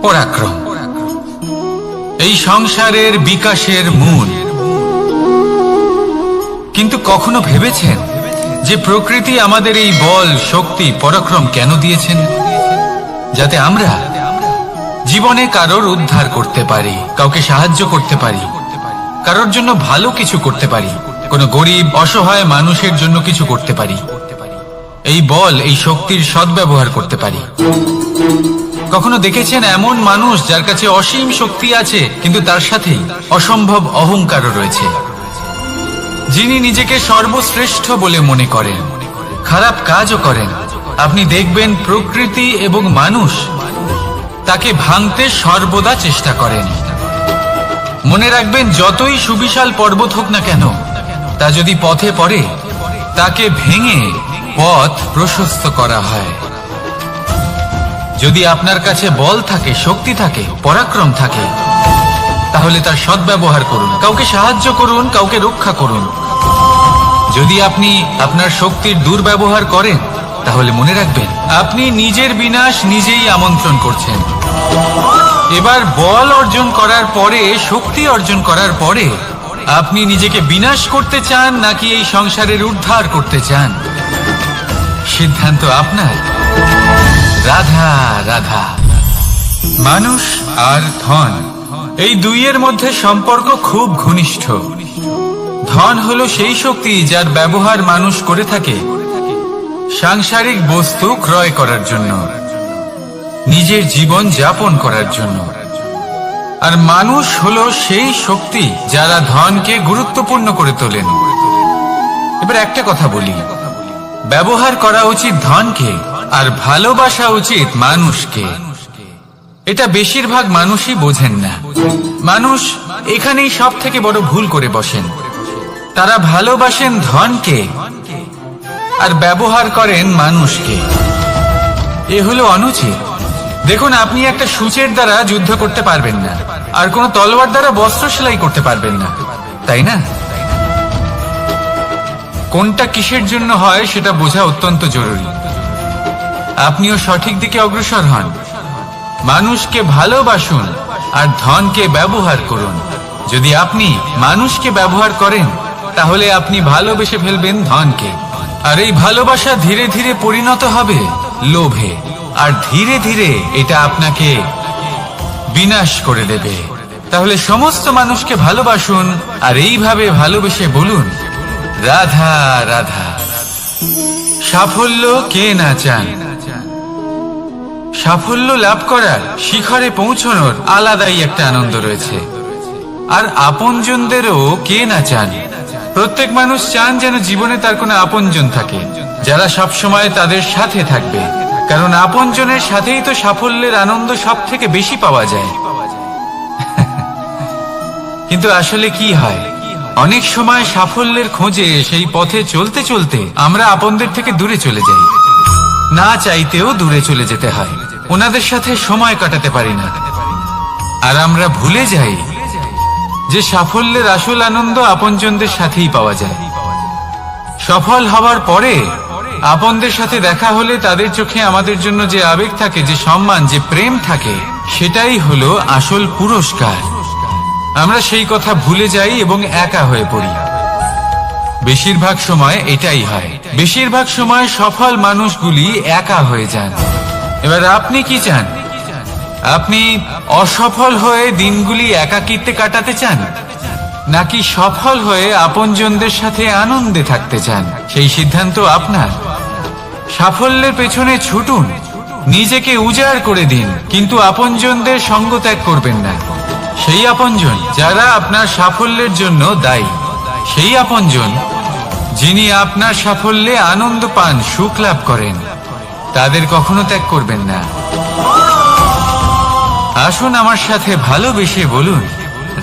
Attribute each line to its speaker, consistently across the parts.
Speaker 1: পরাক্রম এই সংসারের বিকাশের মূল। কিন্তু কখনো ভেবেছেন যে প্রকৃতি আমাদের এই বল, শক্তি, পরাক্রম কেন দিয়েছেন? যাতে আমরা জীবনে কারোর উদ্ধার করতে পারি, কাউকে সাহায্য করতে পারি, কারোর জন্য ভালো কিছু করতে পারি, কোনো গরিব অসহায় মানুষের জন্য কিছু করতে পারি। এই বল, এই শক্তির সদ্ব্যবহার করতে পারি। কখনো দেখেছেন এমন মানুষ যার কাছে অসীম শক্তি আছে, কিন্তু তার সাথে অসম্ভব অহংকারও রয়েছে, যিনি নিজেকে সর্বশ্রেষ্ঠ বলে মনে করেন, খারাপ কাজও করেন। আপনি দেখবেন প্রকৃতি এবং মানুষ তাকে ভাঙতে সর্বদা চেষ্টা করেন। মনে রাখবেন, যতই সুবিশাল পর্বত হোক না কেন, তা যদি পথে পড়ে তাকে ভেঙে পথ প্রশস্ত করা হয়। যদি আপনার কাছে বল থাকে, শক্তি থাকে, পরাক্রম থাকে, তাহলে তার সদ্ব্যবহার করুন, কাউকে সাহায্য করুন, কাউকে রক্ষা করুন। যদি আপনি আপনার শক্তির দুর্ব্যবহার করেন, তাহলে মনে রাখবেন আপনি নিজের বিনাশ নিজেই আমন্ত্রণ করছেন। এবার বল অর্জন করার পরে, শক্তি অর্জন করার পরে আপনি নিজেকে বিনাশ করতে চান নাকি এই সংসারের উদ্ধার করতে চান? সিদ্ধান্ত আপনার। রাধা রাধা। মানুষ আর ধন, এই দুইয়ের মধ্যে সম্পর্ক খুব ঘনিষ্ঠ। ধন হলো সেই শক্তি যার ব্যবহার মানুষ করে থাকে সাংসারিক বস্তু ক্রয় করার জন্য, নিজের জীবন যাপন করার জন্য। আর মানুষ হলো সেই শক্তি যারা ধনকে গুরুত্বপূর্ণ করে তোলেন। এবার একটা কথা বলি, ব্যবহার করা উচিত ধনকে আর ভালোবাসা উচিত মানুষকে। এটা বেশিরভাগ মানুষই বোঝেন না। মানুষ এখানেই সব থেকে বড় ভুল করে বসেন। তারা ভালোবাসেন ধনকে আর ব্যবহার করেন মানুষকে। এ হলো অনুচিত। দেখুন, আপনি একটা সূচের দ্বারা যুদ্ধ করতে পারবেন না, আর কোনো তলোয়ার দ্বারা বস্ত্র সেলাই করতে পারবেন না, তাই না? কোনটা কিসের জন্য হয় সেটা বোঝা অত্যন্ত জরুরি। আপনিও সঠিক দিকে অগ্রসর হন। মানুষকে ভালোবাসুন আর ধনকে ব্যবহার করুন। যদি আপনি মানুষকে ব্যবহার করেন, তাহলে আপনি ভালোবেসে ফেলবেন ধনকে। আর এই ভালোবাসা ধীরে ধীরে পরিণত হবে লোভে, আর ধীরে ধীরে এটা আপনাকে বিনাশ করে দেবে। তাহলে সমস্ত মানুষকে ভালোবাসুন আর এইভাবে ভালোবেসে বলুন, রাধা রাধা। সাফল্য কে না চান? সাফল্য লাভ করার, শিখরে পৌঁছানোর আলাদাই একটা আনন্দ রয়েছে। আর আপনজনদেরও কে না চান? প্রত্যেক মানুষ চান যেন জীবনে তার কোনো আপনজন থাকে, যারা সবসময় তাদের সাথে থাকবে। কারণ আপনজনের সাথেই তো সাফল্যের আনন্দ সব থেকে বেশি পাওয়া যায়। কিন্তু আসলে কি হয়, অনেক সময় সাফল্যের খোঁজে সেই পথে চলতে চলতে আমরা আপনদের থেকে দূরে চলে যাই। না চাইতেও দূরে চলে যেতে হয়, ওনাদের সাথে সময় কাটাতে পারি না। আর আমরা ভুলে যাই যে সাফল্যের আসল আনন্দ আপনজনদের সাথেই পাওয়া যায়। সফল হওয়ার পরে আপনদের সাথে দেখা হলে তাদের চোখে আমাদের জন্য যে আবেগ থাকে, যে সম্মান, যে প্রেম থাকে, সেটাই হলো আসল পুরস্কার। আমরা সেই কথা ভুলে যাই এবং একা হয়ে পড়ি। বেশিরভাগ সময় এটাই হয়। বেশিরভাগ সময় সফল মানুষগুলি একা হয়ে যান। এবার আপনি কি চান? আপনি অসফল হয়ে দিনগুলি একাকিত্বে কাটাতে চান, নাকি সফল হয়ে আপনজনদের সাথে আনন্দে থাকতে চান? সেই সিদ্ধান্ত আপনার। সাফল্যের পেছনে ছুটুন, নিজেকে উজাড় করে দিন, কিন্তু আপনজনদের সঙ্গ ত্যাগ করবেন না। সেই আপনজন যারা আপনার সাফল্যের জন্য দায়ী, সেই আপনজন যিনি আপনার সাফল্যে আনন্দ পান, সুখ লাভ করেন, তাদের কখনো ত্যাগ করবেন না। আসুন আমার সাথে ভালোবেসে বলুন,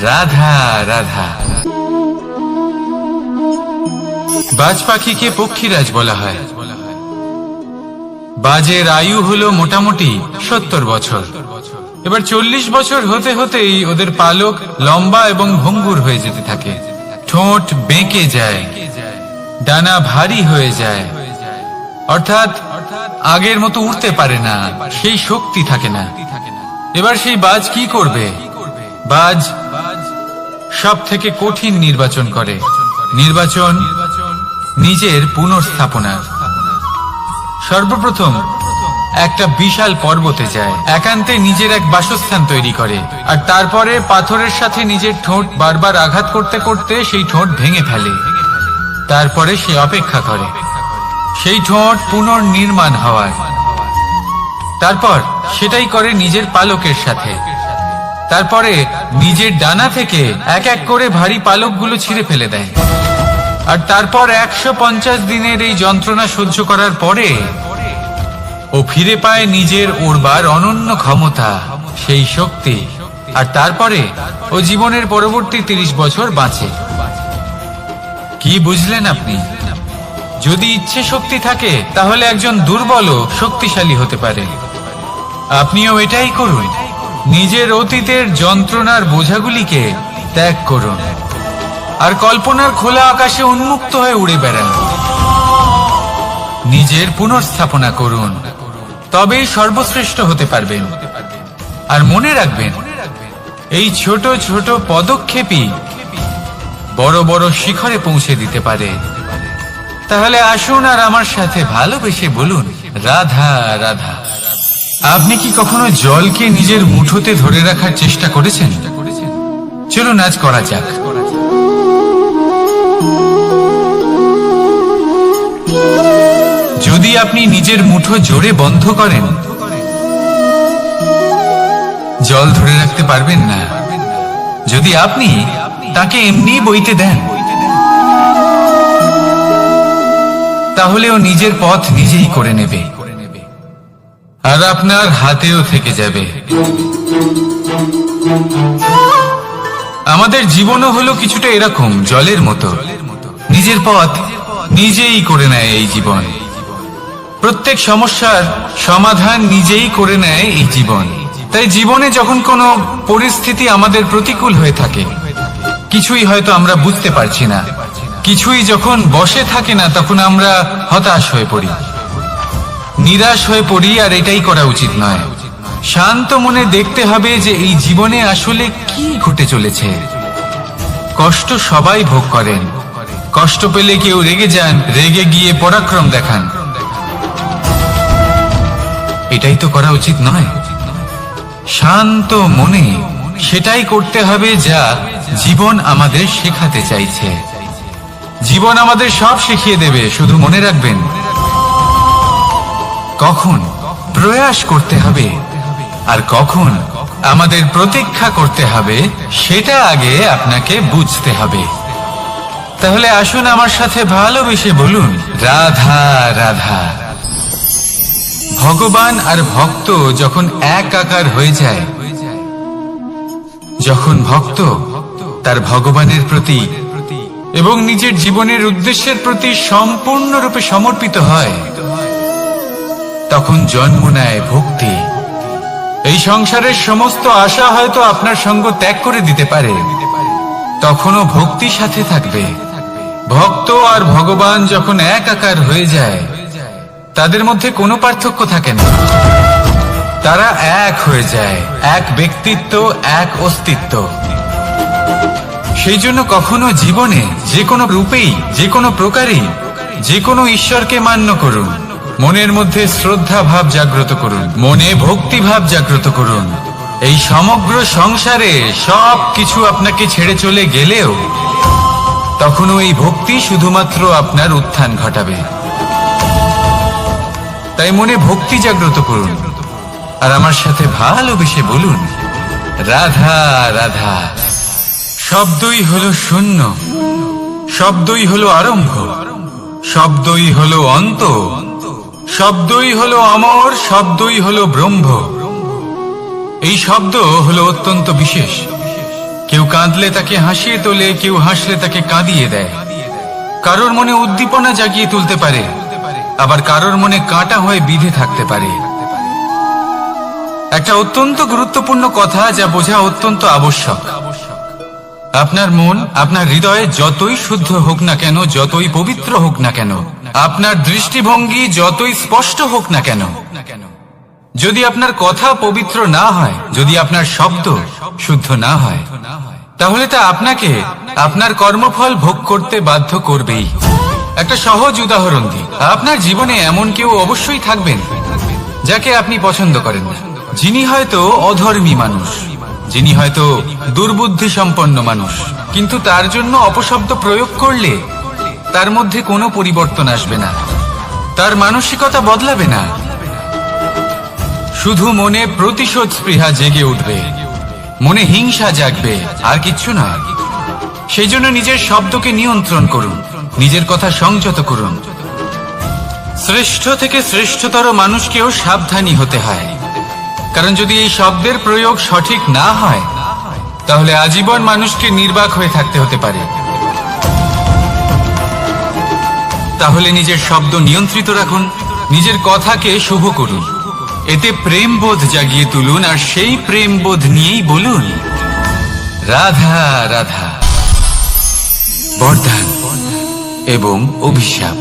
Speaker 1: রাধা রাধা। বাজ পাখিকে পক্ষীরাজ বলা হয়। বাজের আয়ু হলো মোটামুটি 70 বছর। এবার 40 বছর হতে হতেই ওদের পালক লম্বা এবং ভঙ্গুর হয়ে যেতে থাকে। ঠোঁট বেঁকে যায়, ডানা ভারী হয়ে যায়, অর্থাৎ আগের মতো উঠতে পারে না, সেই শক্তি থাকে না। এবার সেই বাজ কি করবে? বাজ সব থেকে কঠিন নির্বাচন করে, নির্বাচন নিজের পুনর্স্থাপনা। সর্বপ্রথম একটা বিশাল পর্বতে যায়, একান্তে নিজের এক বাসস্থান তৈরি করে, আর তারপরে পাথরের সাথে নিজের ঠোঁট বারবার আঘাত করতে করতে সেই ঠোঁট ভেঙে ফেলে। তারপরে সে অপেক্ষা করে সেই ঠোঁট পুনর্নির্মাণ হওয়ার। তারপর সেটাই করে নিজের পালকের সাথে। তারপরে নিজের ডানা থেকে এক এক করে ভারী পালকগুলো ছিঁড়ে ফেলে দেয়। আর তারপর 150 দিনের এই যন্ত্রণা সহ্য করার পরে ও ফিরে পায় নিজের উড়বার অনন্য ক্ষমতা, সেই শক্তি। আর তারপরে ও জীবনের পরবর্তী 30 বছর বাঁচে। কি বুঝলেন আপনি? যদি ইচ্ছে শক্তি থাকে তাহলে একজন দুর্বলও শক্তিশালী হতে পারে। আপনিও এটাই করুন, নিজের অতীতের যন্ত্রণার বোঝাগুলিকে ত্যাগ করুন আর কল্পনার খোলা আকাশে উন্মুক্ত হয়ে উড়ে বেড়ান। নিজের পুনর্স্থাপনা করুন, তবেই সর্বশ্রেষ্ঠ হতে পারবেন। আর মনে রাখবেন, এই ছোট ছোট পদক্ষেপই বড় বড় শিখরে পৌঁছে দিতে পারে। তাহলে আসুন আর আমার সাথে ভালোবেসে বলুন, রাধা রাধা। আপনি কি কখনো জলকে নিজের মুঠোতে ধরে রাখার চেষ্টা করেছেন? চলুন আজ করা যাক। যদি আপনি নিজের মুঠো জোরে বন্ধ করেন, জল ধরে রাখতে পারবেন না। যদি আপনি তাকে এমনি বইতে দেন, তাহলে ও নিজের পথ নিজেই করে নেবে আর আপনার হাতেও থেকে যাবে। আমাদের জীবনও হলো কিছুটা এরকম, জলের মতো। নিজের পথ নিজেই করে নেয় এই জীবন। প্রত্যেক সমস্যার সমাধান নিজেই করে নেয় এই জীবন। তাই জীবনে যখন কোনো পরিস্থিতি আমাদের প্রতিকূল হয়ে থাকে, কিছুই হয়তো আমরা বুঝতে পারছি না, কিছুই যখন বসে থাকে না, তখন আমরা হতাশ হয়ে পড়ি, নিরাশ হয়ে পড়ি। আর এটাই করা উচিত নয়। শান্ত মনে দেখতে হবে যে এই জীবনে আসলে কি ঘটে চলেছে। কষ্ট সবাই ভোগ করেন। কষ্ট পেলে কেউ রেগে যান, রেগে গিয়ে পরাক্রম দেখান। এটাই তো করা উচিত নয়। শান্ত মনে সেটাই করতে হবে যা জীবন আমাদের শেখাতে চাইছে। জীবন আমাদের সব শিখিয়ে দেবে, শুধু মনে রাখবেন কখন প্রয়াস করতে হবে আর কখন আমাদের প্রতীক্ষা করতে হবে, সেটা আগে আপনাকে বুঝতে হবে। তাহলে আসুন আমার সাথে ভালোবেসে বলুন, রাধা রাধা। ভগবান আর ভক্ত যখন একাকার হয়ে যায়, যখন ভক্ত তার ভগবানের প্রতি এবং নিজের জীবনের উদ্দেশ্যের প্রতি সম্পূর্ণরূপে সমর্পিত হয়, তখন জন্ম নেয় ভক্তি। এই সংসারের সমস্ত আশা হয়তো আপনার সঙ্গ ত্যাগ করে দিতে পারে, তখনও ভক্তি সাথে থাকবে। ভক্ত আর ভগবান যখন একাকার হয়ে যায়, তাদের মধ্যে কোনো পার্থক্য থাকে না। তারা এক হয়ে যায়, এক ব্যক্তিত্ব, এক অস্তিত্ব। সেই জন্য কখনো জীবনে যে কোনো রূপেই, যে কোনো প্রকারেই, যে কোনো ঈশ্বরকে মান্য করুন। মনের মধ্যে শ্রদ্ধা ভাব জাগ্রত করুন, মনে ভক্তি ভাব জাগ্রত করুন। এই সমগ্র সংসারে সব কিছু আপনাকে ছেড়ে চলে গেলেও তখনও এই ভক্তি শুধুমাত্র আপনার উত্থান ঘটাবে। তাই মনে ভক্তি জাগ্রত করুন আর আমার সাথে ভালোবেসে বলুন, রাধা রাধা। শব্দই হলো শূন্য, শব্দই হলো আরম্ভ, শব্দই হলো অন্ত, শব্দই হলো অমর, শব্দই হলো ব্রহ্ম। এই শব্দ হলো অত্যন্ত বিশেষ। কেউ কাঁদলে তাকে হাসিয়ে তোলে, কেউ হাসলে তাকে কাঁদিয়ে দেয়। কারোর মনে উদ্দীপনা জাগিয়ে তুলতে পারে, আবার কারোর মনে কাঁটা হয়ে বিঁধে থাকতে পারে। একটা অত্যন্ত গুরুত্বপূর্ণ কথা যা বোঝা অত্যন্ত আবশ্যক। আপনার মন, আপনার হৃদয়ে যতই শুদ্ধ হোক না কেন, যতই পবিত্র হোক না কেন, আপনার দৃষ্টিভঙ্গি যতই স্পষ্ট হোক না কেন, যদি আপনার কথা পবিত্র না হয়, যদি আপনার শব্দ শুদ্ধ না হয়, তাহলে তা আপনাকে আপনার কর্মফল ভোগ করতে বাধ্য করবেই। একটা সহজ উদাহরণ দিই, আপনার জীবনে এমন কেউ অবশ্যই থাকবেন যাকে আপনি পছন্দ করেন না, যিনি হয়তো অধর্মী মানুষ, যিনি হয়তো দুর্বুদ্ধি সম্পন্ন মানুষ, কিন্তু তার জন্য অপশব্দ প্রয়োগ করলে তার মধ্যে কোনো পরিবর্তন আসবে না, তার মানসিকতা বদলাবে না, শুধু মনে প্রতিশোধ স্পৃহা জেগে উঠবে, মনে হিংসা জাগবে, আর কিচ্ছু না। সেই জন্য নিজের শব্দকে নিয়ন্ত্রণ করুন, নিজের কথা সংযত করুন। শ্রেষ্ঠ থেকে শ্রেষ্ঠতর মানুষকেও সাবধানী হতে হয়, কারণ যদি এই শব্দের প্রয়োগ সঠিক না হয়, তাহলে আজীবন মানুষকে নির্বাক হয়ে থাকতে হতে পারে। তাহলে নিজের শব্দ নিয়ন্ত্রিত রাখুন, নিজের কথাকে শুভ করুন, এতে প্রেমবোধ জাগিয়ে তুলুন, আর সেই প্রেমবোধ নিয়েই বলুন রাধা রাধা। বরদান এবং অভিশাপ,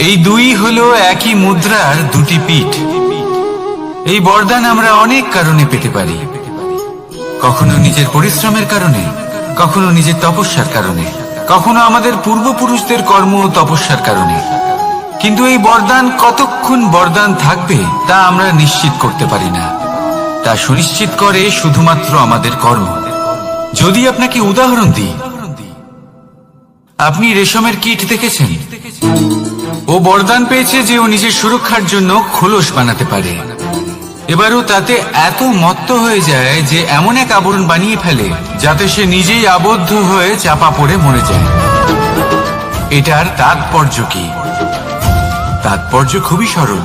Speaker 1: এই দুই হলো একই মুদ্রার দুটি পিঠ। এই বরদান আমরা অনেক কারণে পেতে পারি, কখনো নিজের পরিশ্রমের কারণে, কখনো নিজের তপস্যার কারণে, কখনো আমাদের পূর্বপুরুষদের কর্ম ও তপস্যার কারণে। কিন্তু এই বরদান কতক্ষণ বরদান থাকবে তা আমরা নিশ্চিত করতে পারি না, তা সুনিশ্চিত করে শুধুমাত্র আমাদের কর্ম। যদি আপনাকে উদাহরণ দিই, আপনি রেশমের কীট দেখেছেন? ও বরদান পেয়েছে যে ও নিজের সুরক্ষার জন্য খোলস বানাতে পারে। এবারও তাতে এত মত্ত হয়ে যায় যে এমন এক আবরণ বানিয়ে ফেলে যাতে সে নিজেই আবদ্ধ হয়ে চাপা পড়ে মরে যায়। এটার তাৎপর্য কি? তাৎপর্য খুবই সরল।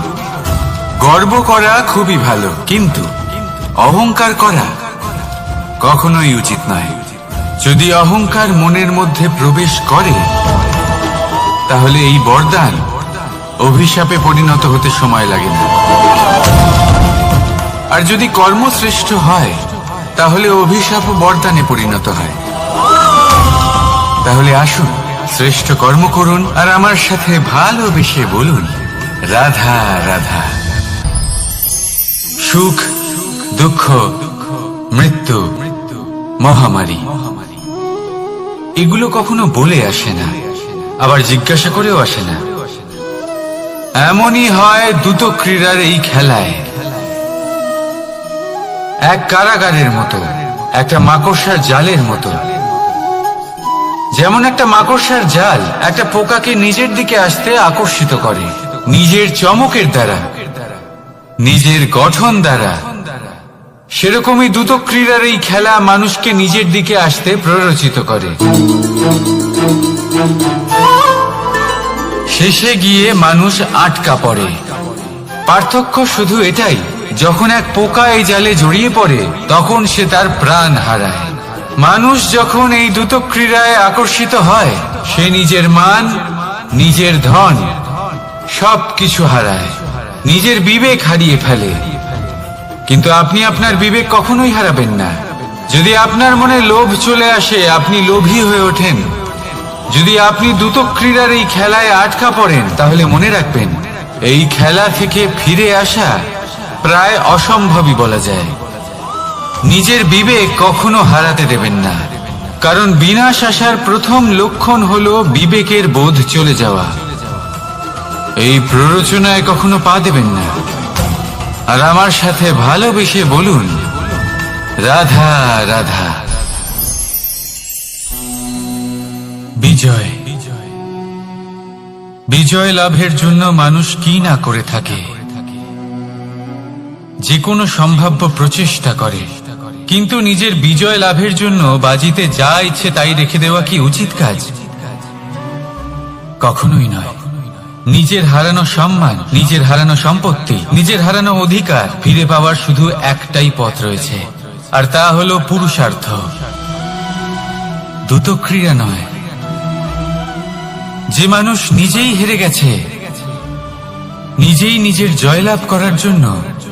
Speaker 1: গর্ব করা খুবই ভালো, কিন্তু অহংকার করা কখনোই উচিত নয়। যদি অহংকার মনের মধ্যে প্রবেশ করে, তাহলে এই বরদান অভিশাপে পরিণত হতে সময় লাগে না। আর যদি কর্মশ্রেষ্ঠ হয়, তাহলে অভিশাপ বরদানে পরিণত হয়। তাহলে আসুন শ্রেষ্ঠ কর্ম করুন, আর আমার সাথে ভালোবেসে বলুন রাধা রাধা। সুখ, দুঃখ, মৃত্যু, মহামারী, এগুলো কখনো বলে আসে না, আবার জিজ্ঞাসা করেও আসে না। এমনই হয় দ্রুত ক্রীড়ার এই খেলায়, এক কারাগারের মতো, একটা মাকড়সার জালের মতো। যেমন একটা মাকড়সার জাল একটা পোকাকে নিজের দিকে আসতে আকর্ষিত করে নিজের চমকের দ্বারা, নিজের গঠন দ্বারা, সেরকমই দ্রুত ক্রীড়ার এই খেলা মানুষকে নিজের দিকে আসতে প্ররোচিত করে। শেষে গিয়ে মানুষ আটকা পড়ে। পার্থক্য শুধু এটাই, যখন এক পোকা এই জালে জড়িয়ে পড়ে, তখন সে তার প্রাণ হারায়। মানুষ যখন এই দ্রুত ক্রীড়ায় আকর্ষিত হয়, সে নিজের মান, নিজের ধন সবকিছু হারায়, নিজের বিবেক হারিয়ে ফেলে। কিন্তু আপনি আপনার বিবেক কখনোই হারাবেন না। যদি আপনার মনে লোভ চলে আসে, আপনি লোভী হয়ে ওঠেন। যদি আপনি দ্রুত ক্রীড়ার এই খেলায় আটকা পড়েন, তাহলে মনে রাখবেন, এই খেলা থেকে ফিরে আসা প্রায় অসম্ভবই বলা যায়। নিজের বিবেক কখনো হারাতে দেবেন না, কারণ বিনাশ আসার প্রথম লক্ষণ হলো বিবেকের বোধ চলে যাওয়া। এই প্ররোচনায় কখনো পা দেবেন না। আর আমার সাথে ভালোবেসে বলুন রাধা রাধা। বিজয়, বিজয় লাভের জন্য মানুষ কি না করে থাকে, যে কোনো সম্ভাব্য প্রচেষ্টা করে। কিন্তু নিজের বিজয় লাভের জন্য বাজিতে যা ইচ্ছে তাই রেখে দেওয়া কি উচিত কাজ? কখনোই নয়। নিজের হারানো সম্মান, নিজের হারানো সম্পত্তি, নিজের হারানো অধিকার ফিরে পাওয়ার শুধু একটাই পথ রয়েছে, আর তা হলো পুরুষার্থ, দ্রুত ক্রীড়া নয়। যে মানুষ নিজেই হেরে গেছে, নিজেই নিজের জয়লাভ করার জন্য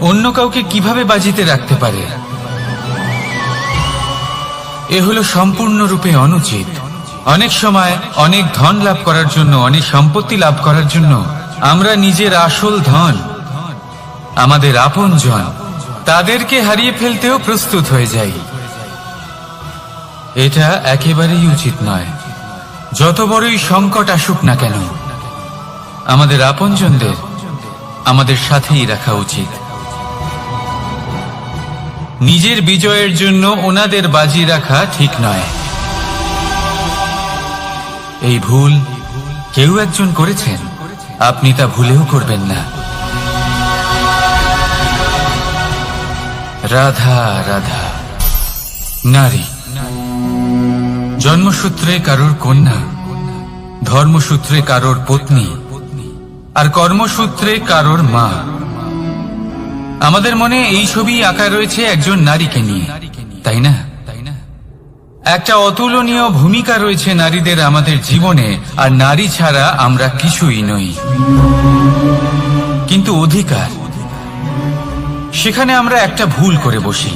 Speaker 1: অন্য কাউকে কিভাবে বাজিতে রাখতে পারে? এ হলো সম্পূর্ণরূপে অনুচিত। অনেক সময় অনেক ধন লাভ করার জন্য, অনেক সম্পত্তি লাভ করার জন্য আমরা নিজের আসল ধন, আমাদের আপনজন, তাদেরকে হারিয়ে ফেলতেও প্রস্তুত হয়ে যাই। এটা একেবারেই উচিত নয়। যত বড়ই সংকট আসুক না কেন, আমাদের আপনজনদের আমাদের সাথেই রাখা উচিত। নিজের বিজয়ের জন্য ওনাদের বাজি রাখা ঠিক নয়। এই ভুল কেউ একজন করেছেন, আপনি তা ভুলেও করবেন না। রাধা রাধা। নারী জন্মসূত্রে কারোর কন্যা, ধর্মসূত্রে কারোর পত্নী, আর কর্মসূত্রে কারোর মা। আমাদের মনে এই ছবি আঁকা রয়েছে একজন নারীকে নিয়ে, তাই না? একটা অতুলনীয় ভূমিকা রয়েছে নারীদের আমাদের জীবনে, আর নারী ছাড়া আমরা কিছুই নই। কিন্তু অধিকার, সেখানে আমরা একটা ভুল করে বসি।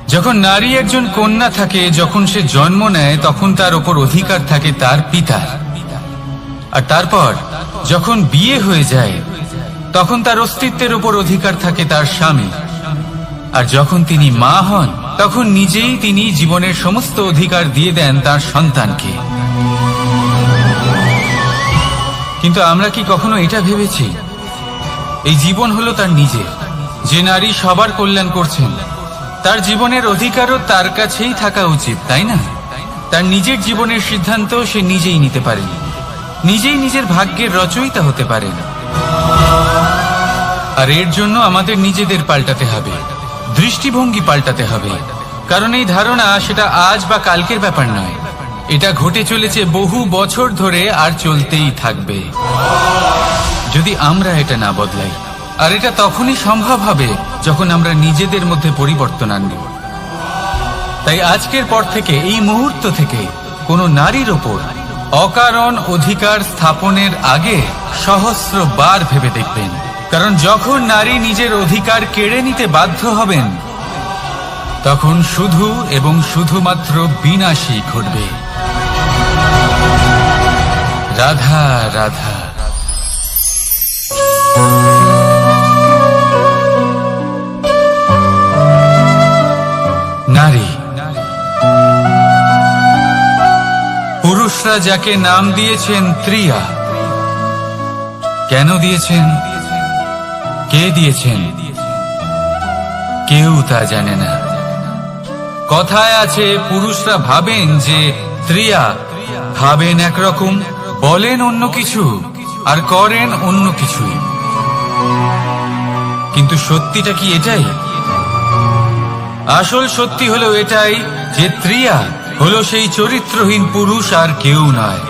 Speaker 1: যখন নারী একজন কন্যা থাকে, যখন সে জন্ম নেয়, তখন তার ওপর অধিকার থাকে তার পিতার। আর তারপর যখন বিয়ে হয়ে যায়, তখন তার অস্তিত্বের উপর অধিকার থাকে তার স্বামী। আর যখন তিনি মা হন, তখন নিজেই তিনি জীবনের সমস্ত অধিকার দিয়ে দেন তার সন্তানকে। কিন্তু আমরা কি কখনো এটা ভেবেছি এই জীবন হলো তার নিজের? যে নারী সবার কল্যাণ করছেন, তার জীবনের অধিকারও তার কাছেই থাকা উচিত, তাই না? তার নিজের জীবনের সিদ্ধান্ত সে নিজেই নিতে পারেন, নিজেই নিজের ভাগ্যের রচয়িতা হতে পারেন। আর এর জন্য আমাদের নিজেদের পাল্টাতে হবে, দৃষ্টিভঙ্গি পাল্টাতে হবে। কারণ এই ধারণা সেটা আজ বা কালকের ব্যাপার নয়, এটা ঘটে চলেছে বহু বছর ধরে, আর চলতেই থাকবে যদি আমরা এটা না বদলাই। আর এটা তখনই সম্ভব হবে যখন আমরা নিজেদের মধ্যে পরিবর্তন আনব। তাই আজকের পর থেকে, এই মুহূর্ত থেকে, কোনো নারীর ওপর অকারণ অধিকার স্থাপনের আগে সহস্রবার ভেবে দেখবেন। কারণ যখন নারী নিজের অধিকার কেড়ে নিতে বাধ্য হবেন, তখন শুধু এবং শুধুমাত্র বিনাশই ঘটবে। রাধা রাধা। নারী, পুরুষরা যাকে নাম দিয়েছেন ত্রিয়া, কেন দিয়েছেন, কে দিয়েছেন, কেউ তা জানে না। কথায় আছে, পুরুষরা ভাবেন যে ত্রিয়া, ভাবেন একরকম, বলেন অন্য কিছু, আর করেন অন্য কিছুই। কিন্তু সত্যিটা কি এটাই? আসল সত্যি হলো এটাই যে ত্রিয়া হলো সেই চরিত্রহীন পুরুষ, আর কেউ নয়।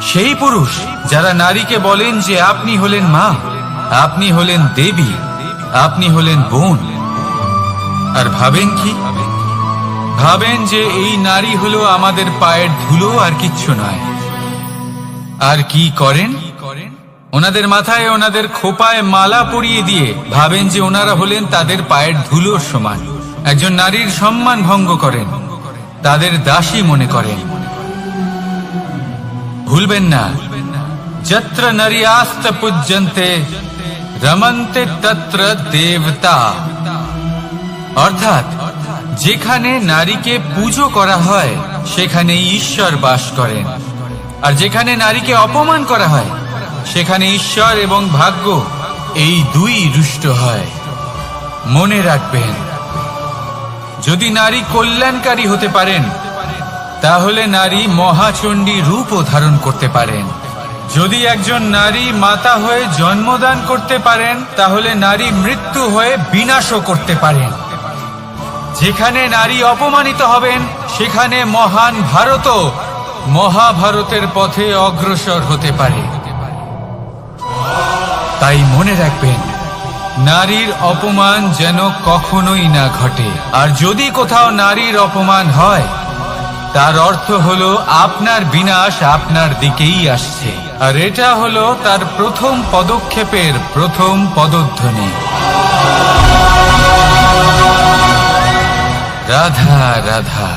Speaker 1: সেই পুরুষ যারা নারীকে বলেন যে আপনি হলেন মা, আপনি হলেন দেবী, আপনি হলেন বোন। আর ভাবেন কি? ভাবেন যে এই নারী হলো আমাদের পায়ের ধুলো, আর কিচ্ছু নয়। আর কি করেন? ওনাদের মাথায়, ওনাদের খোপায় মালা পরিয়ে দিয়ে ভাবেন যে ওনারা হলেন তাদের পায়ের ধুলোর সমান। একজন নারীর সম্মান ভঙ্গ করেন, তাদের দাসী মনে করেন। ভুলবেন না, যত্র নারীয়াস্ত পূজ্যন্তে রমন্তে তত্র দেবতা। অর্থাৎ যেখানে নারীকে পুজো করা হয়, সেখানে ঈশ্বর বাস করেন। আর যেখানে নারীকে অপমান করা হয়, সেখানে ঈশ্বর এবং ভাগ্য এই দুই রুষ্ট হয়। মনে রাখবেন, যদি নারী কল্যাণকারী হতে পারেন, তাহলে নারী মহাচণ্ডী রূপও ধারণ করতে পারেন। যদি একজন নারী মাতা হয়ে জন্মদান করতে পারেন, তাহলে নারী মৃত্যু হয়ে বিনাশও করতে পারেন। যেখানে নারী অপমানিত হবেন, সেখানে মহান ভারতও মহাভারতের পথে অগ্রসর হতে পারে। তাই মনে রাখবেন, নারীর অপমান যেন কখনোই না ঘটে। আর যদি কোথাও নারীর অপমান হয়, তার অর্থ হলো আপনার বিনাশ আপনার দিকেই আসছে। আর এটা হলো তার প্রথম পদক্ষেপের প্রথম পদধ্বনি। রাধা রাধা।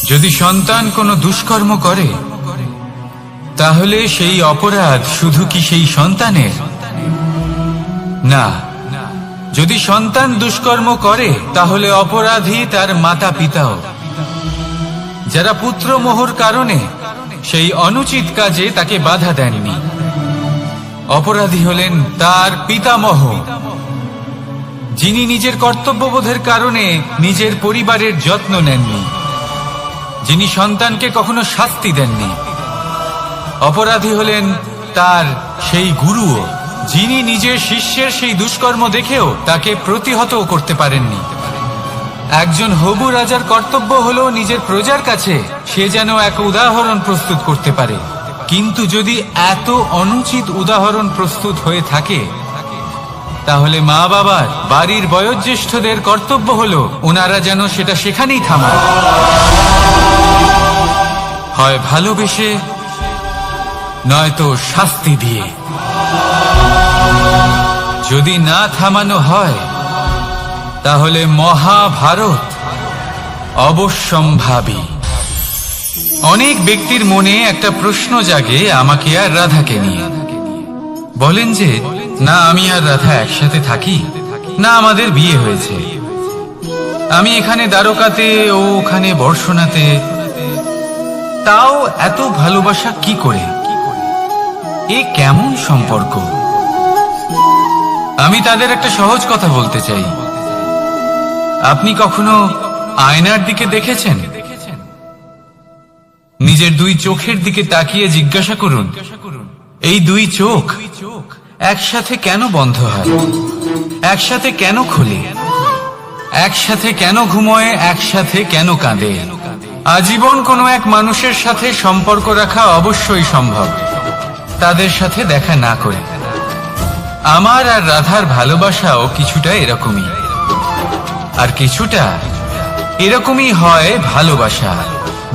Speaker 1: যদি সন্তান কোনো দুষ্কর্ম করে, তাহলে সেই অপরাধ শুধু কি সেই সন্তানের? না, যদি সন্তান দুষ্কর্ম করে তাহলে অপরাধী তার মাতা পিতাও, যারা পুত্র মোহর কারণে সেই অনুচিত কাজে তাকে বাধা দেননি। অপরাধী হলেন তার পিতামহ, যিনি নিজের কর্তব্যবোধের কারণে নিজের পরিবারের যত্ন নেননি, যিনি সন্তানকে কখনো শাস্তি দেননি। অপরাধী হলেন তার সেই গুরুও, যিনি নিজের শিষ্যের সেই দুষ্কর্ম দেখেও তাকে প্রতিহত করতে পারেননি। একজন হবু রাজার কর্তব্য হলো নিজের প্রজার কাছে সে যেন এক উদাহরণ প্রস্তুত করতে পারে, কিন্তু যদি এত অনুচিত উদাহরণ প্রস্তুত হয়ে থাকে তাহলে মা বাবার, বাড়ির বয়োজ্যেষ্ঠদের কর্তব্য হলো ওনারা যেন সেটা সেখানেই থামায়, হয় ভালোবেসে নয়তো শাস্তি দিয়ে। যদি না থামানো হয় তাহলে মহাভারত অবশ্যম্ভাবী। অনেক ব্যক্তির মনে একটা প্রশ্ন জাগে আমাকে আর রাধাকে নিয়ে। বলেন যে না আমি আর রাধা একসাথে থাকি, না আমাদের বিয়ে হয়েছে, আমি এখানে দ্বারকাতে ও ওখানে বর্ষণাতে, তাও এত ভালোবাসা কি করে? এ কেমন সম্পর্ক? আমি তাদের একটা সহজ কথা বলতে চাই। আপনি কখনো আয়নার দিকে দেখেছেন? নিজের দুই চোখের দিকে তাকিয়ে জিজ্ঞাসা করুন, এই দুই চোখ একসাথে কেন বন্ধ হয়, একসাথে কেন খোলে, একসাথে কেন ঘুমোয়, একসাথে কেন কাঁদে? আজীবন কোনো এক মানুষের সাথে সম্পর্ক রাখা অবশ্যই সম্ভব, তাদের সাথে দেখা না করে। আমার আর রাধার ভালোবাসাও কিছুটা এরকমই, আর কিছুটা এরকমই হয় ভালোবাসা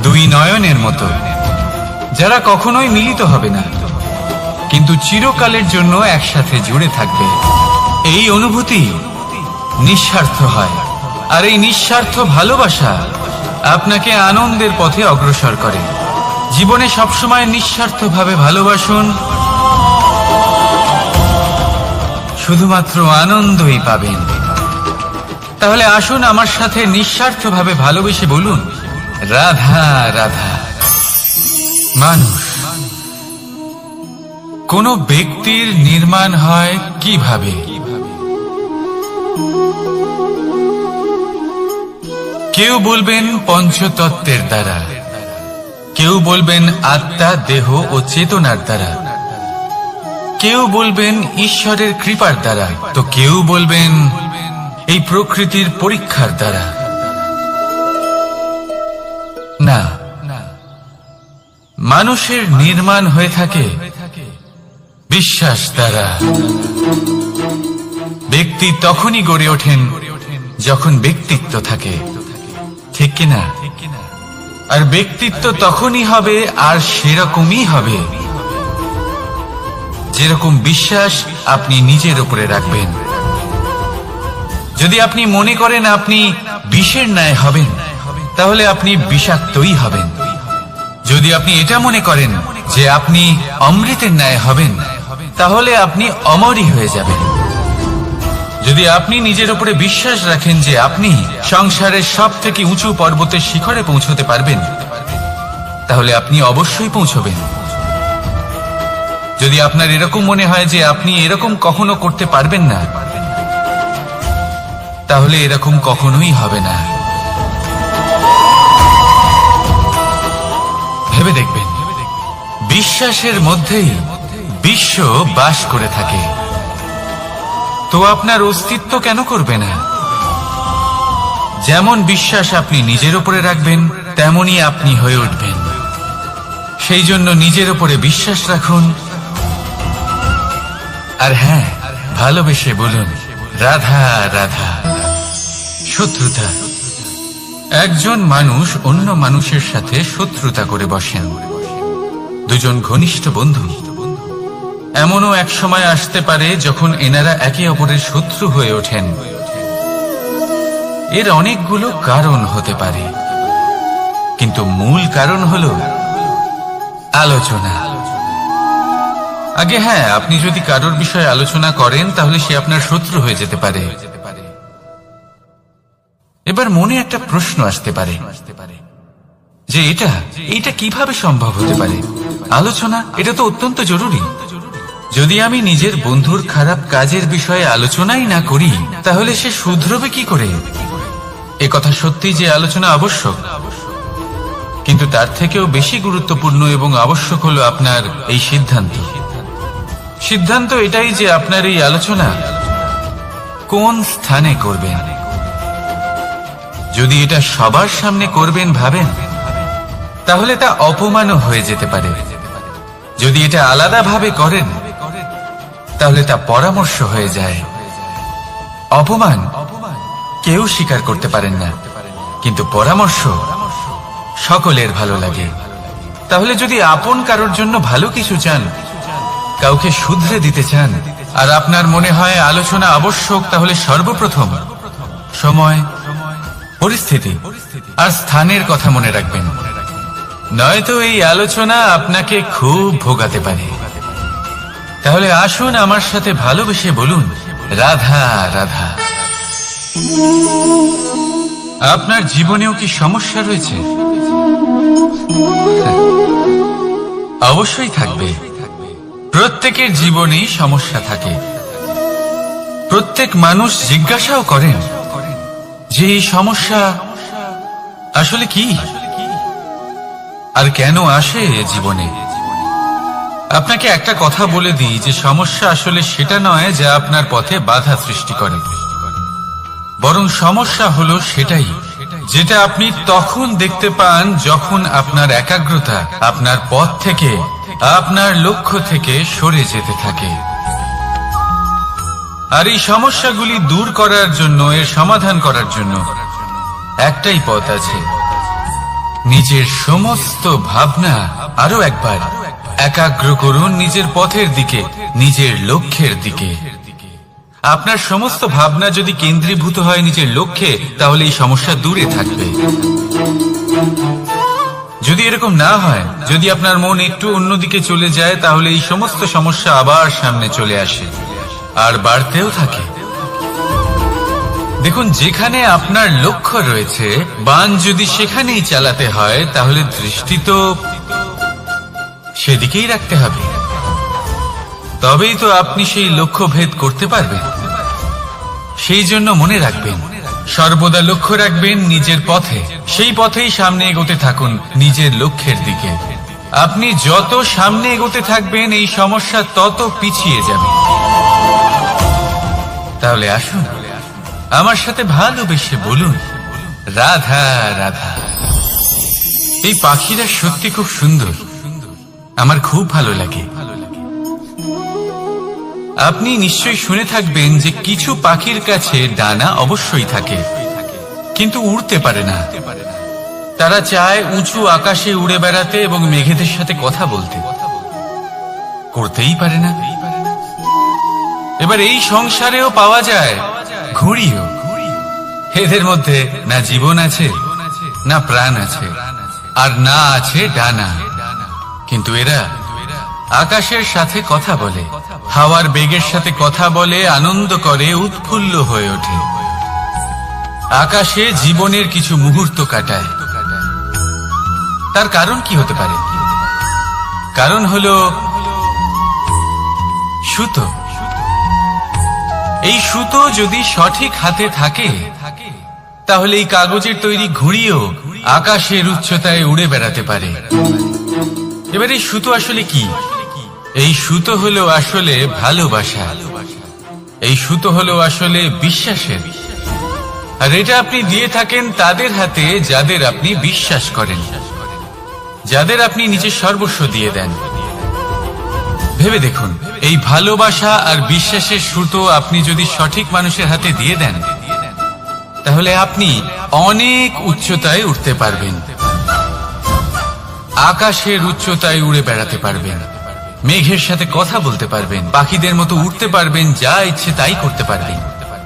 Speaker 1: দুই নয়নের মতো, যারা কখনোই মিলিত হবে না কিন্তু চিরকালের জন্য একসাথে জুড়ে থাকবে। এই অনুভূতি নিঃস্বার্থ হয়, আর এই নিঃস্বার্থ ভালোবাসা আপনাকে আনন্দের পথে অগ্রসর করে। জীবনে সবসময় নিঃস্বার্থভাবে ভালোবাসুন, শুধুমাত্র আনন্দই পাবেন। তাহলে আসুন আমার সাথে নিঃস্বার্থভাবে ভালোবেসে বলুন, রাধা রাধা। মানুষ, কোন ব্যক্তির নির্মাণ হয় কিভাবে? কেউ বলবেন পঞ্চতত্ত্বের দ্বারা, কেউ বলবেন আত্মা, দেহ ও চেতনার দ্বারা, কেউ বলবেন ঈশ্বরের কৃপার দ্বারা, তো কেউ বলবেন এই প্রকৃতির পরীক্ষার দ্বারা। না, মানুষের নির্মাণ হয়ে থাকে বিশ্বাস দ্বারা। ব্যক্তি তখনই গড়ে ওঠেন যখন ব্যক্তিত্ব থাকে, ঠিক কিনা? আর ব্যক্তিত্ব তখনই হবে আর সেরকমই হবে যেরকম বিশ্বাস আপনি নিজের উপরে রাখবেন। যদি আপনি মনে করেন আপনি বিষের ন্যায় হবেন, তাহলে আপনি বিষাক্তই হবেন। যদি আপনি এটা মনে করেন যে আপনি অমৃতের ন্যায় হবেন, তাহলে আপনি অমরই হয়ে যাবেন। যদি আপনি নিজের উপরে বিশ্বাস রাখেন যে আপনি সংসারের সব থেকে উঁচু পর্বতের শিখরে পৌঁছতে পারবেন, তাহলে আপনি অবশ্যই পৌঁছবেন। যদি আপনার এরকম মনে হয় যে আপনি এরকম কখনো করতে পারবেন না, তাহলে এরকম কখনোই হবে না। ভেবে দেখবেন, বিশ্বাসের মধ্যেই বিশ্ব বাস করে থাকে, তো আপনার অস্তিত্ব কেন করবে না? যেমন বিশ্বাস আপনি নিজের উপরে রাখবেন, তেমনই আপনি হয়ে উঠবেন। সেই জন্য নিজের উপরে বিশ্বাস রাখুন, আর হ্যাঁ, ভালোবেসে বলুন, রাধা রাধা। শত্রুতা, একজন মানুষ অন্য মানুষের সাথে শত্রুতা করে বসেন। দুজন ঘনিষ্ঠ বন্ধু, এমনও এক সময় আসতে পারে যখন এনারা একে অপরের শত্রু হয়ে ওঠেন। এর অনেকগুলো কারণ হতে পারে, কিন্তু মূল কারণ হলো আলোচনা। আগে হ্যাঁ, আপনি যদি কারোর বিষয়ে আলোচনা করেন তাহলে সে আপনার শত্রু হয়ে যেতে পারে। এবার মনে একটা প্রশ্ন আসতে পারে যে এটা কিভাবে সম্ভব হতে পারে। আলোচনা এটা তো অত্যন্ত জরুরি। যদি আমি নিজের বন্ধুর খারাপ কাজের বিষয়ে আলোচনাই না করি তাহলে সে শুধরবে কি করে? একথা সত্যি যে আলোচনা আবশ্যক, কিন্তু তার থেকেও বেশি গুরুত্বপূর্ণ এবং আবশ্যক হলো আপনার এই সিদ্ধান্ত এটাই যে আপনার এই আলোচনা কোন স্থানে করবেন। যদি এটা সবার সামনে করবেন ভাবেন, তাহলে তা অপমানও হয়ে যেতে পারে। যদি এটা আলাদাভাবে করেন তাহলে তা পরামর্শ হয়ে যায়। অপমান কেউ স্বীকার করতে পারেন না, কিন্তু পরামর্শ সকলের ভালো লাগে। তাহলে যদি আপন কারোর জন্য ভালো কিছু চান, কাউকে শুধরে দিতে চান, আর আপনার মনে হয় আলোচনা আবশ্যক, তাহলে সর্বপ্রথম সময়, পরিস্থিতি আর স্থানের কথা মনে রাখবেন। নয়তো এই আলোচনা আপনাকে খুব ভোগাতে পারে। তাহলে আসুন আমার সাথে ভালোবেসে বলুন, রাধা রাধা। আপনার জীবনেও কি সমস্যা রয়েছে? অবশ্যই থাকবে। প্রত্যেকের জীবনেই সমস্যা থাকে। প্রত্যেক মানুষ জিজ্ঞাসাও করেন যে এই সমস্যা আসলে কি আর কেন আসে জীবনে। আপনাকে একটা কথা বলে দিই যে সমস্যা আসলে সেটা নয় যা আপনার পথে বাধা সৃষ্টি করে, বরং সমস্যা হলো সেটাই যেটা আপনি তখন দেখতে পান যখন আপনার একাগ্রতা আপনার পথ থেকে, আপনার লক্ষ্য থেকে সরে যেতে থাকে। আর এই সমস্যাগুলি দূর করার জন্য, এর সমাধান করার জন্য একটাই পথ আছে। নিজের সমস্ত ভাবনা আরো একবার একাগ্র করুন নিজের পথের দিকে, নিজের লক্ষ্যের দিকে। আপনার সমস্ত ভাবনা যদি কেন্দ্রীভূত হয় নিজের লক্ষ্যে, তাহলে এই সমস্যা দূরে থাকবে। যদি এরকম না হয়, যদি আপনার মন একটু অন্যদিকে চলে যায়, তাহলে এই সমস্ত সমস্যা আবার সামনে চলে আসে আর বাড়তেও থাকে। দেখুন, যেখানে আপনার লক্ষ্য রয়েছে, বাণ যদি সেখানেই চালাতে হয়, তাহলে দৃষ্টি তো সেদিকেই রাখতে হবে। তবেই তো আপনি সেই লক্ষ্য ভেদ করতে পারবেন। সেই জন্য মনে রাখবেন, সর্বদা লক্ষ্য রাখবেন নিজের পথে, সেই পথেই সামনে এগোতে থাকুন নিজের লক্ষ্যের দিকে। আপনি যত সামনে এগোতে থাকবেন এই সমস্যা তত পিছিয়ে যাবে। তাহলে আসুন আমার সাথে ভালোবেসে বলুন, রাধা রাধা। এই পাখিরা সত্যি খুব সুন্দর, আমার খুব ভালো লাগে। আপনি নিশ্চয়ই শুনে থাকবেন যে কিছু পাখির কাছে ডানা অবশ্যই থাকে, কিন্তু উড়তে পারে না। তারা চায় উঁচু আকাশে উড়ে বেড়াতে এবং মেঘেদের সাথে কথা বলতে, করতেই পারে না। এবার এই সংসারেও পাওয়া যায় ঘুড়িও। এদের মধ্যে না জীবন আছে, না প্রাণ আছে, আর না আছে ডানা, কিন্তু এরা আকাশের সাথে কথা বলে, হাওয়ার বেগের সাথে কথা বলে, আনন্দ করে, উৎফুল্ল হয়ে ওঠে। আকাশে জীবনের কিছু মুহূর্ত কাটায়। তার কারণ কি হতে পারে? কারণ হলো সুতো। এই সুতো যদি সঠিক হাতে থাকে, তাহলে এই কাগজের তৈরি ঘুড়িও আকাশের উচ্চতায় উড়ে বেড়াতে পারে। এবার এই সুতো আসলে কি? এই সুতো হলো আসলে ভালোবাসা। এই সুতো হলো আসলে বিশ্বাসের। আর এটা আপনি দিয়ে থাকেন তাদের হাতে যাদের আপনি বিশ্বাস করেন, যাদের আপনি নিজের সর্বস্ব দিয়ে দেন। ভেবে দেখুন, এই ভালোবাসা আর বিশ্বাসের সুতো আপনি যদি সঠিক মানুষের হাতে দিয়ে দেন, তাহলে আপনি অনেক উচ্চতায় উঠতে পারবেন, আকাশের উচ্চতায় উড়ে বেড়াতে পারবেন, মেঘের সাথে কথা বলতে পারবেন, পাখিদের মতো উঠতে পারবেন, যা ইচ্ছে তাই করতে পারবেন।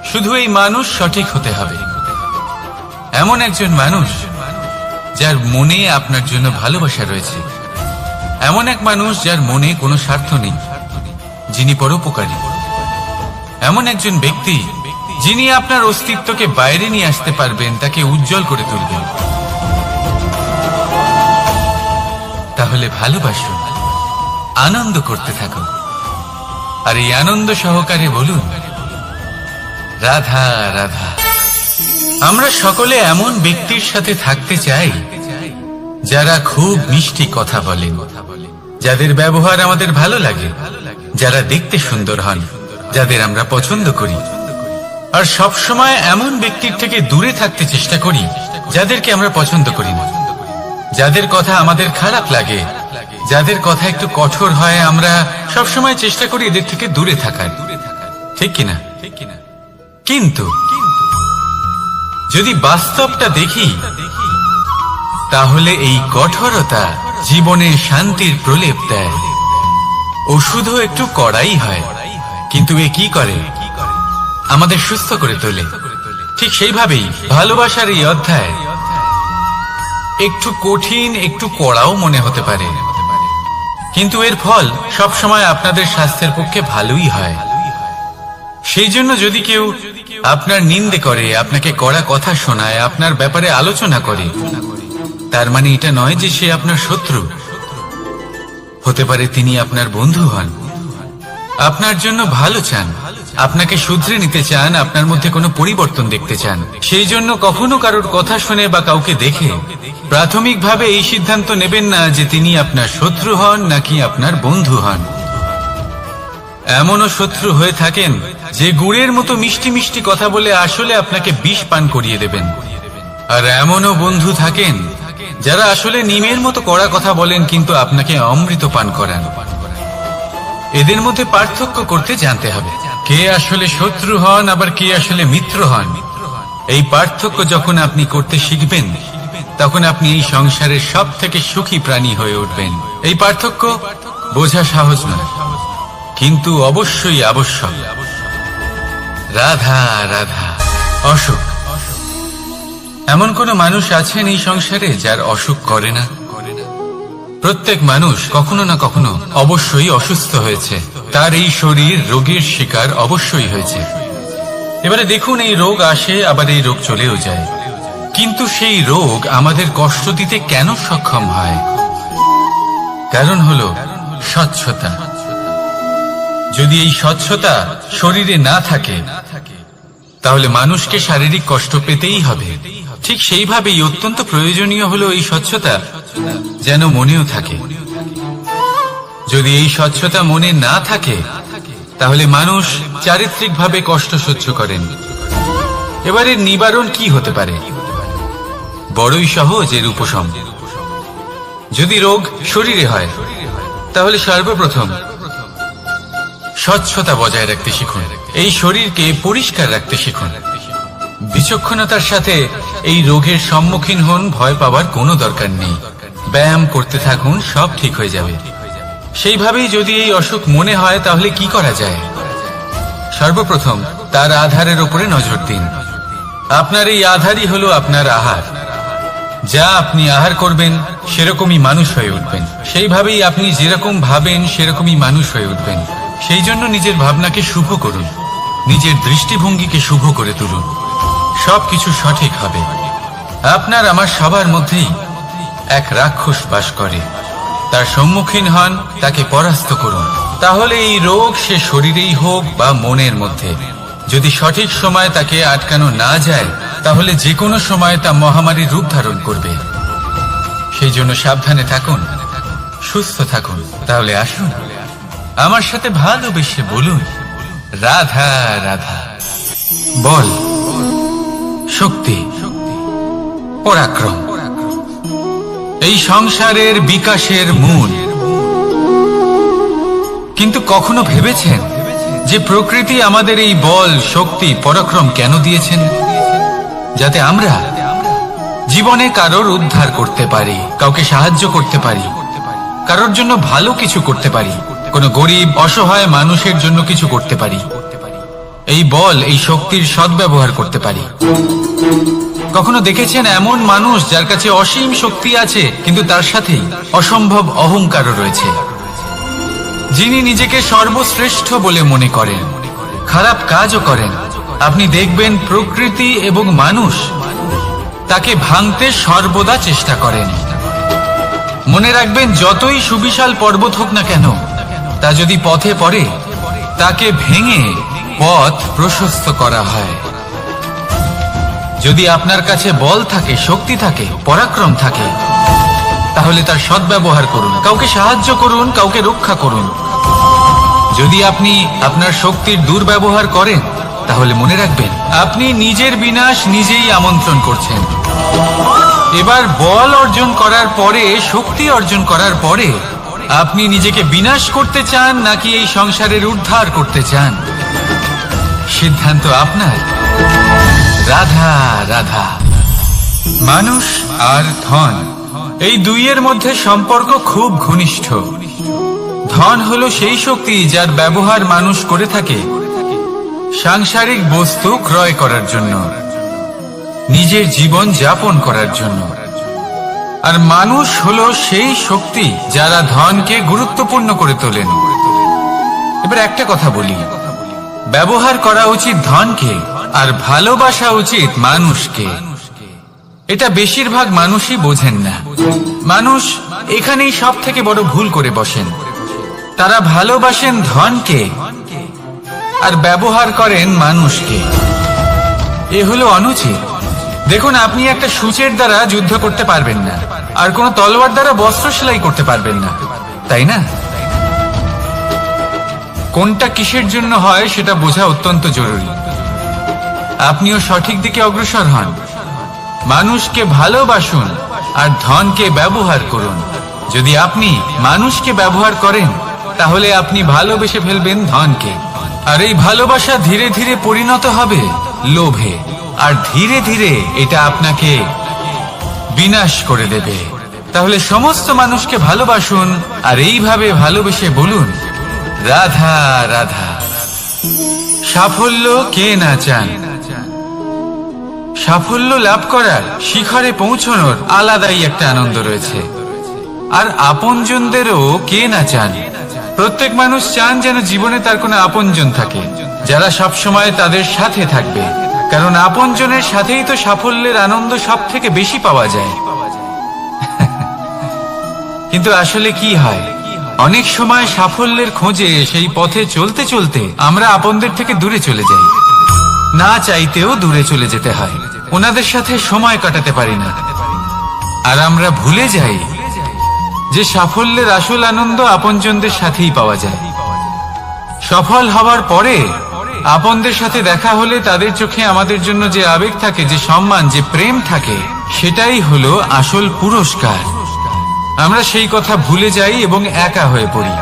Speaker 1: শুধু এই মানুষ সঠিক হতে হবে, এমন একজন মানুষ যার মনে আপনার জন্য ভালোবাসা রয়েছে, এমন এক মানুষ যার মনে কোনো স্বার্থ নেই, যিনি পরোপকারী, এমন একজন ব্যক্তি যিনি আপনার অস্তিত্বকে বাইরে নিয়ে আসতে পারবেন, তাকে উজ্জ্বল করে তুলবেন। তাহলে ভালোবাসুন, আনন্দ করতে থাকুন, আর এই আনন্দ সহকারে বলুন রাধা রাধা। আমরা সকলে এমন ব্যক্তির সাথে থাকতে চাই যারা খুব মিষ্টি কথা বলেন, যাদের ব্যবহার আমাদের ভালো লাগে, যারা দেখতে সুন্দর হন, যাদের আমরা পছন্দ করি। আর সব সময় এমন ব্যক্তির থেকে দূরে থাকতে চেষ্টা করি যাদেরকে আমরা পছন্দ করি না, যাদের কথা আমাদের খারাপ লাগে, যাদের কথা একটু কঠোর হয়। আমরা সব সময় চেষ্টা করি এদের থেকে দূরে থাকার, ঠিক কিনা? কিন্তু যদি বাস্তবটা দেখি, তাহলে এই কঠোরতা জীবনে শান্তির প্রলেপ দেয়। ওষুধও একটু কড়াই হয়, কিন্তু এ কি করে? আমাদের সুস্থ করে তোলে। ঠিক সেইভাবেই ভালোবাসার এই অধ্যায় একটু কঠিন, একটু কড়াও মনে হতে পারে, কিন্তু এর ফল সবসময় আপনাদের স্বাস্থ্যের পক্ষে ভালোই হয়। সেই জন্য যদি কেউ আপনার নিন্দে করে, আপনাকে কড়া কথা শোনায়, আপনার ব্যাপারে আলোচনা করে, তার মানে এটা নয় যে সে আপনার শত্রু। হতে পারে তিনি আপনার বন্ধু হন, আপনার জন্য ভালো চান, আপনাকে শুধরে নিতে চান, আপনার মধ্যে কোনো পরিবর্তন দেখতে চান। সেই জন্য কখনো কারোর কথা শুনে বা কাউকে দেখে প্রাথমিকভাবে এই সিদ্ধান্ত নেবেন না যে তিনি আপনার শত্রু হন নাকি আপনার বন্ধু হন। এমনও শত্রু হয়ে থাকেন যে গুড়ের মতো মিষ্টি মিষ্টি কথা বলে আসলে আপনাকে বিষ পান করিয়ে দেবেন। আর এমনও বন্ধু থাকেন যারা আসলে নিমের মতো কড়া কথা বলেন, কিন্তু আপনাকে অমৃত পান করান। এদের মধ্যে পার্থক্য করতে জানতে হবে, কে আসলে শত্রু হন আবার কে আসলে মিত্র হন। এই পার্থক্য যখন আপনি করতে শিখবেন, তখন আপনি এই সংসারের সব থেকে সুখী প্রাণী হয়ে উঠবেন। এই পার্থক্য বোঝা সহজ নয়, কিন্তু অবশ্যই আবশ্যক। রাধা রাধা। অসুখ। এমন কোন মানুষ আছেন এই সংসারে যার অসুখ করে না? প্রত্যেক মানুষ কখনো না কখনো অবশ্যই অসুস্থ হয়েছে, তার এই শরীর রোগের শিকার অবশ্যই হয়েছে। এবারে দেখুন, এই রোগ আসে আবার এই রোগ চলেও যায়, কিন্তু সেই রোগ আমাদের কষ্ট দিতে কেন সক্ষম হয়? কারণ হলো স্বচ্ছতা। যদি এই স্বচ্ছতা শরীরে না থাকে, তাহলে মানুষকে শারীরিক কষ্ট পেতেই হবে। ঠিক সেইভাবেই অত্যন্ত প্রয়োজনীয় হলো এই স্বচ্ছতা যেন মনেও থাকে। যদি এই স্বচ্ছতা মনে না থাকে, তাহলে মানুষ চারিত্রিকভাবে কষ্ট সহ্য করেন। এবারে নিবারণ কি হতে পারে? বড়ই সহজ এর উপশম। যদি রোগ শরীরে হয়, তাহলে সর্বপ্রথম স্বচ্ছতা বজায় রাখতে শিখুন, এই শরীরকে পরিষ্কার রাখতে শিখুন। বিচক্ষণতার সাথে এই রোগের সম্মুখীন হন, ভয় পাওয়ার কোনো দরকার নেই। ব্যায়াম করতে থাকুন, সব ঠিক হয়ে যাবে। সেইভাবেই যদি এই অসুখ মনে হয়, তাহলে কি করা যায়? সর্বপ্রথম তার আধারের উপরে নজর দিন। আপনার এই আধারই হলো আপনার আহার। যা আপনি আহার করবেন, সেরকমই মানুষ হয়ে উঠবেন। সেইভাবেই আপনি যেরকম ভাবেন, সেরকমই মানুষ হয়ে উঠবেন। সেই জন্য নিজের ভাবনাকে শুভ করুন, নিজের দৃষ্টিভঙ্গিকে শুভ করে তুলুন, সবকিছু সঠিক হবে। আপনার আমার সবার মধ্যেই এক রাক্ষস বাস করে, তার সম্মুখীন হন, তাকে পরাস্ত করুন। তাহলে এই রোগ সে শরীরেই হোক বা মনের মধ্যে, যদি সঠিক সময় তাকে আটকানো না যায়, তাহলে যে কোনো সময় তা মহামারীর রূপ ধারণ করবে। সেই জন্য সাবধানে থাকুন, সুস্থ থাকুন। তাহলে আসুন আমার সাথে ভালোবেসে বলুন রাধা রাধা। বল, শক্তি, পরাক্রম এই সংসারের বিকাশের মূল। কিন্তু কখনো ভেবেছেন যে প্রকৃতি আমাদের এই বল, শক্তি, পরাক্রম কেন দিয়েছেন? যাতে আমরা জীবনে কারোর উদ্ধার করতে পারি, কাউকে সাহায্য করতে পারি, কারোর জন্য ভালো কিছু করতে পারি, কোনো গরিব অসহায় মানুষের জন্য কিছু করতে পারি। এই বল, এই শক্তির সদ্ব্যবহার করতে পারি। কখনো দেখেছেন এমন মানুষ যার কাছে অসীম শক্তি আছে, কিন্তু তার সাথেই অসম্ভব অহংকারও রয়েছে? যিনি নিজেকে সর্বশ্রেষ্ঠ বলে মনে করেন, খারাপ কাজও করেন, আপনি দেখবেন প্রকৃতি এবং মানুষ তাকে ভাঙতে সর্বদা চেষ্টা করেন। মনে রাখবেন, যতই সুবিশাল পর্বত হোক না কেন, তা যদি পথে পড়ে তাকে ভেঙে পথ প্রশস্ত করা হয়। যদি আপনার কাছে বল থাকে, শক্তি থাকে, পরাক্রম থাকে, তাহলে তার সদ্ব্যবহার করুন। কাউকে সাহায্য করুন, কাউকে রক্ষা করুন। যদি আপনি আপনার শক্তির দুর্ব্যবহার করেন, তাহলে মনে রাখবেন আপনি নিজের বিনাশ নিজেই আমন্ত্রণ করছেন। এবার বল অর্জন করার পরে, শক্তি অর্জন করার পরে আপনি নিজেকে বিনাশ করতে চান নাকি এই সংসারের উদ্ধার করতে চান, সিদ্ধান্ত আপনার। রাধা রাধা। মানুষ আর ধন, এই দুইয়ের মধ্যে সম্পর্ক খুব ঘনিষ্ঠ। ধন হলো সেই শক্তি যার ব্যবহার মানুষ করে থাকে সাংসারিক বস্তু ক্রয় করার জন্য, নিজের জীবন যাপন করার জন্য। আর মানুষ হলো সেই শক্তি যারা ধনকে গুরুত্বপূর্ণ করে তোলেন। এবার একটা কথা বলি, ব্যবহার করা উচিত ধনকে আর ভালোবাসা উচিত মানুষকে। এটা বেশিরভাগ মানুষই বোঝেন না। মানুষ এখানেই সব থেকে বড় ভুল করে বসেন। তারা ভালোবাসেন ধনকে আর ব্যবহার করেন মানুষকে। এ হলো অনুচিত। দেখুন, আপনি একটা সূচের দ্বারা যুদ্ধ করতে পারবেন না, আর কোন তলোয়ার দ্বারা বস্ত্র সেলাই করতে পারবেন না, তাই না? কোনটা কিসের জন্য হয় সেটা বোঝা অত্যন্ত জরুরি। আপনিও সঠিক দিকে অগ্রসর হন। মানুষকে ভালোবাসুন আর ধনকে ব্যবহার করুন। যদি আপনি মানুষকে ব্যবহার করেন, তাহলে আপনি ভালোবেসে ফেলবেন ধনকে। আর এই ভালোবাসা ধীরে ধীরে পরিণত হবে লোভে, আর ধীরে ধীরে এটা আপনাকে বিনাশ করে দেবে। তাহলে সমস্ত মানুষকে ভালোবাসুন আর এইভাবে ভালোবেসে বলুন, রাধা রাধা। সাফল্য কে না চান? সাফল্য লাভ করার, শিখরে পৌঁছানোর আলাদাই একটা আনন্দ রয়েছে। আর আপনজনদেরও কে না চান? প্রত্যেক মানুষ চান যেন জীবনে তার কোনো আপনজন থাকে, যারা সবসময় তাদের সাথে থাকবে। কারণ আপনজনের সাথেই তো সাফল্যের আনন্দ সব থেকে বেশি পাওয়া যায়। কিন্তু আসলে কি হয়, অনেক সময় সাফল্যের খোঁজে সেই পথে চলতে চলতে আমরা আপনদের থেকে দূরে চলে যাই। না চাইতেও দূরে চলে যেতে হয়। ওনাদের সাথে সময় কাটাতে পারি না। আর আমরা ভুলে যাই যে সাফল্যের আসল আনন্দ আপনজনদের সাথেই পাওয়া যায়। সফল হওয়ার পরে আপনদের সাথে দেখা হলে তাদের চোখে আমাদের জন্য যে আবেগ থাকে, যে সম্মান, যে প্রেম থাকে, সেটাই হলো আসল পুরস্কার। আমরা সেই কথা ভুলে যাই এবং একা হয়ে পড়ি।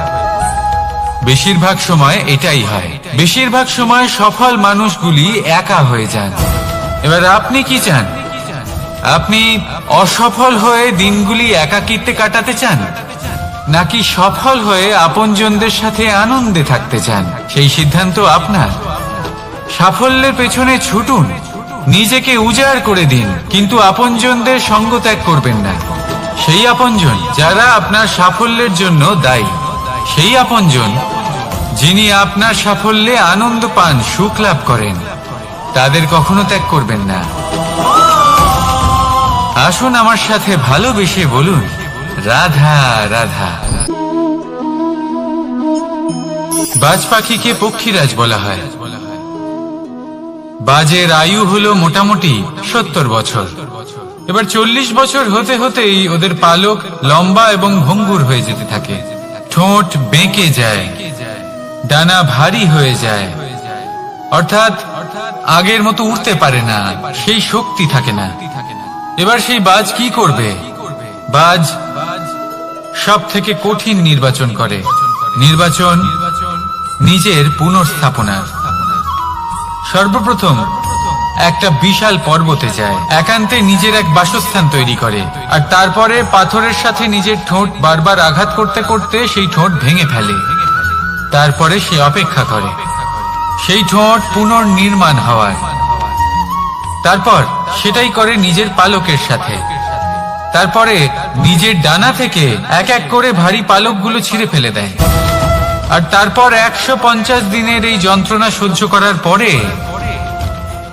Speaker 1: বেশিরভাগ সময় এটাই হয়। বেশিরভাগ সময় সফল মানুষগুলি একা হয়ে যান। এবার আপনি কি চান? আপনি অসফল হয়ে দিনগুলি একাকিত্বে কাটাতে চান, নাকি সফল হয়ে আপনজনদের সাথে আনন্দে থাকতে চান? সেই সিদ্ধান্ত আপনার। সাফল্যের পেছনে ছুটুন, নিজেকে উজাড় করে দিন, কিন্তু আপনজনদের সঙ্গ ত্যাগ করবেন না। সেই আপনজন যারা আপনার সাফল্যের জন্য দায়ী, সেই আপনজন যিনি আপনার সাফল্যে আনন্দ পান, সুখ লাভ করেন, তাদের কখনো ত্যাগ করবেন না। আসুন আমার সাথে ভালোবেসে বলুন, রাধা রাধা। বাজ পাখিকে পক্ষীরাজ বলা হয়। বাজের আয়ু হলো মোটামুটি 70 বছর। এবার 40 বছর হতে হতেই ওদের পালক লম্বা এবং ভঙ্গুর হয়ে যেতে থাকে। ঠোঁট বেঁকে যায়, ডানা ভারী হয়ে যায়, অর্থাৎ আগের মতো উঠতে পারে না, সেই শক্তি থাকে না। এবার সেই বাজ কি করবে? বাজ সব থেকে কঠিন নির্বাচন করে, নির্বাচন নিজের পুনর্স্থাপনার। সর্বপ্রথম একটা বিশাল পর্বতে যায়, একান্তে নিজের এক বাসস্থান তৈরি করে, আর তারপরে পাথরের সাথে নিজের ঠোঁট বারবার আঘাত করতে করতে সেই ঠোঁট ভেঙে ফেলে। তারপরে সে অপেক্ষা করে সেই ঠোঁট পুনর্নির্মাণ হওয়ার। তারপর সেটাই করে নিজের পালকের সাথে। তারপরে নিজের ডানা থেকে এক এক করে ভারী পালকগুলো ছিঁড়ে ফেলে দেয়। আর তারপর 150 দিনের এই যন্ত্রণা সহ্য করার পরে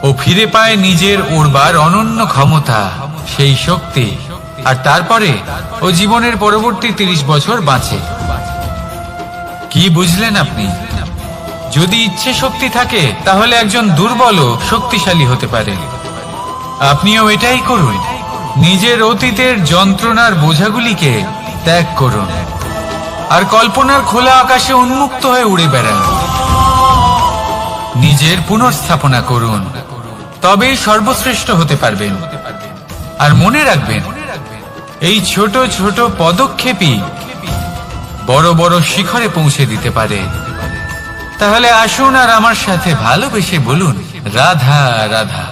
Speaker 1: ও ফিরে পায় নিজের উড়বার অনন্য ক্ষমতা, সেই শক্তি। আর তারপরে ও জীবনের পরবর্তী 30 বছর বাঁচে। কি বুঝলেন আপনি? যদি ইচ্ছে শক্তি থাকে তাহলে একজন দুর্বলও শক্তিশালী হতে পারে। আপনিও এটাই করুন। নিজের অতীতের যন্ত্রণার বোঝাগুলিকে ত্যাগ করুন আর কল্পনার খোলা আকাশে উন্মুক্ত হয়ে উড়ে বেড়ান। নিজের পুনর্স্থাপনা করুন, তবেই সর্বশ্রেষ্ঠ হতে পারবেন। আর মনে রাখবেন, এই ছোট ছোট পদক্ষেপই বড় বড় শিখরে পৌঁছে দিতে পারে। তাহলে আসুন আর আমার সাথে ভালোবেসে বলুন, রাধা রাধা।